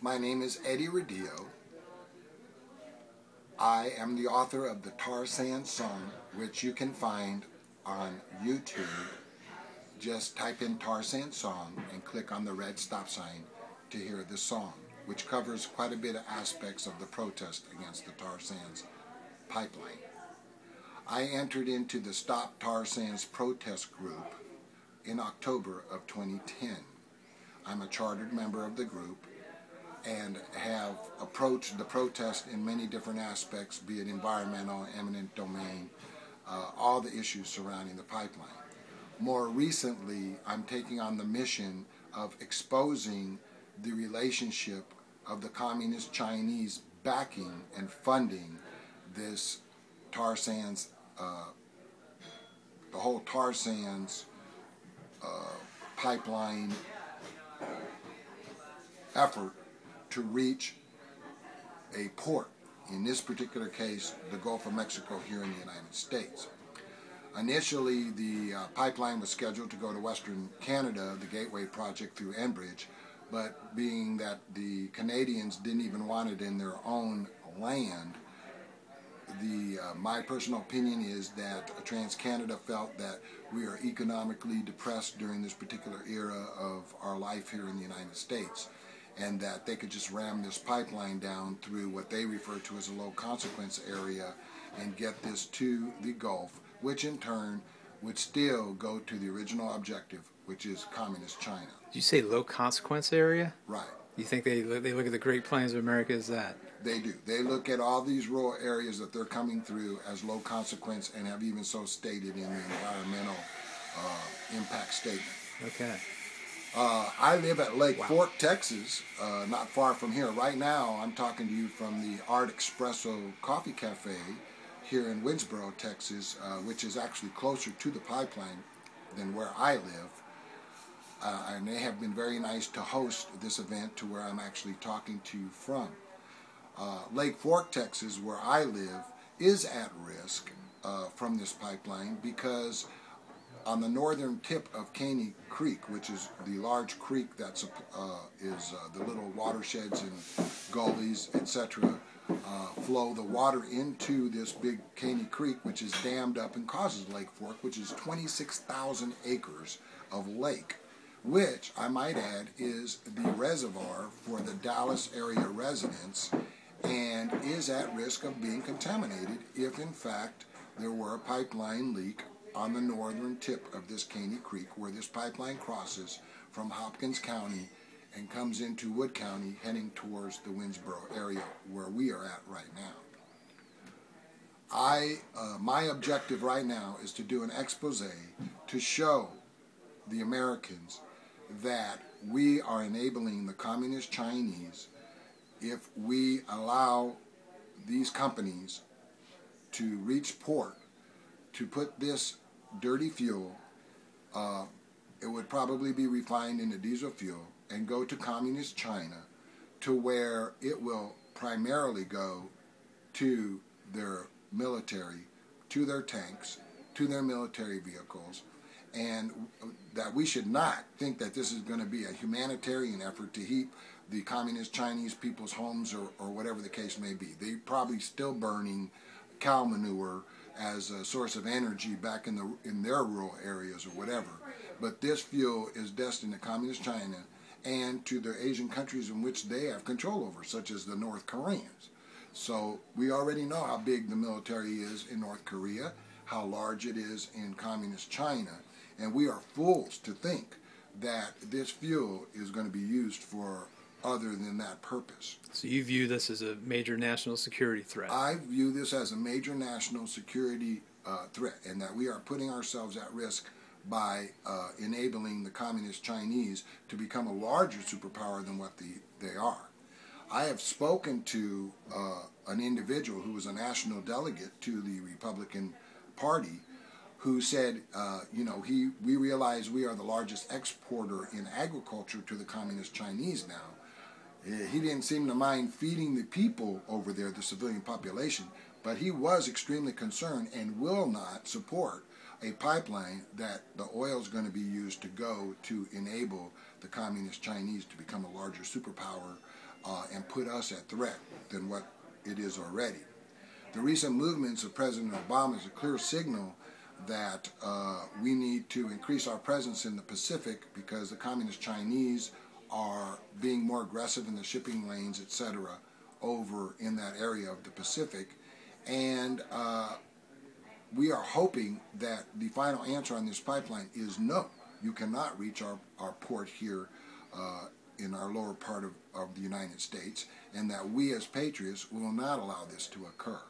My name is Eddie Radillo. I am the author of the Tar Sand Song, which you can find on YouTube. Just type in Tar Sand Song and click on the red stop sign to hear the song, which covers quite a bit of aspects of the protest against the tar sands pipeline. I entered into the Stop Tar Sands protest group in October of 2010. I'm a chartered member of the group and have approached the protest in many different aspects, be it environmental, eminent domain, all the issues surrounding the pipeline. More recently, I'm taking on the mission of exposing the relationship of the Communist Chinese backing and funding this tar sands, the whole tar sands pipeline effort to reach a port, in this particular case, the Gulf of Mexico here in the United States. Initially, the pipeline was scheduled to go to Western Canada, the Gateway Project through Enbridge, but being that the Canadians didn't even want it in their own land, my personal opinion is that TransCanada felt that we are economically depressed during this particular era of our life here in the United States, and that they could just ram this pipeline down through what they refer to as a low consequence area and get this to the Gulf, which in turn would still go to the original objective, which is Communist China. Did you say low consequence area? Right. You think they look at the Great Plains of America as that? They do. They look at all these rural areas that they're coming through as low consequence, and have even so stated in the environmental impact statement. Okay. I live at Lake Fork, Texas, not far from here. Right now, I'm talking to you from the Art Espresso Coffee Cafe here in Winsboro, Texas, which is actually closer to the pipeline than where I live. And they have been very nice to host this event to where I'm actually talking to you from. Lake Fork, Texas, where I live, is at risk from this pipeline because on the northern tip of Caney Creek, which is the large creek that is the little watersheds and gullies, etc., flow the water into this big Caney Creek, which is dammed up and causes Lake Fork, which is 26,000 acres of lake, which, I might add, is the reservoir for the Dallas area residents and is at risk of being contaminated if, in fact, there were a pipeline leak on the northern tip of this Caney Creek, where this pipeline crosses from Hopkins County and comes into Wood County, heading towards the Winsboro area where we are at right now. My objective right now is to do an expose to show the Americans that we are enabling the Communist Chinese if we allow these companies to reach port to put this dirty fuel. It would probably be refined into diesel fuel and go to Communist China, to where it will primarily go to their military, to their tanks, to their military vehicles, and that we should not think that this is going to be a humanitarian effort to heat the Communist Chinese people's homes or whatever the case may be. They're probably still burning cow manure as a source of energy back in their rural areas or whatever. But this fuel is destined to Communist China and to the Asian countries in which they have control over, such as the North Koreans. So we already know how big the military is in North Korea, how large it is in Communist China, and we are fools to think that this fuel is going to be used for other than that purpose. So you view this as a major national security threat? I view this as a major national security threat, and that we are putting ourselves at risk by enabling the Communist Chinese to become a larger superpower than what they are. I have spoken to an individual who was a national delegate to the Republican Party, who said, we realize we are the largest exporter in agriculture to the Communist Chinese now. He didn't seem to mind feeding the people over there, the civilian population, but he was extremely concerned and will not support a pipeline that the oil is going to be used to go to enable the Communist Chinese to become a larger superpower and put us at threat than what it is already. The recent movements of President Obama is a clear signal that we need to increase our presence in the Pacific because the Communist Chinese are being more aggressive in the shipping lanes, etc., over in that area of the Pacific. And we are hoping that the final answer on this pipeline is no. You cannot reach our port here in our lower part of the United States, and that we as patriots will not allow this to occur.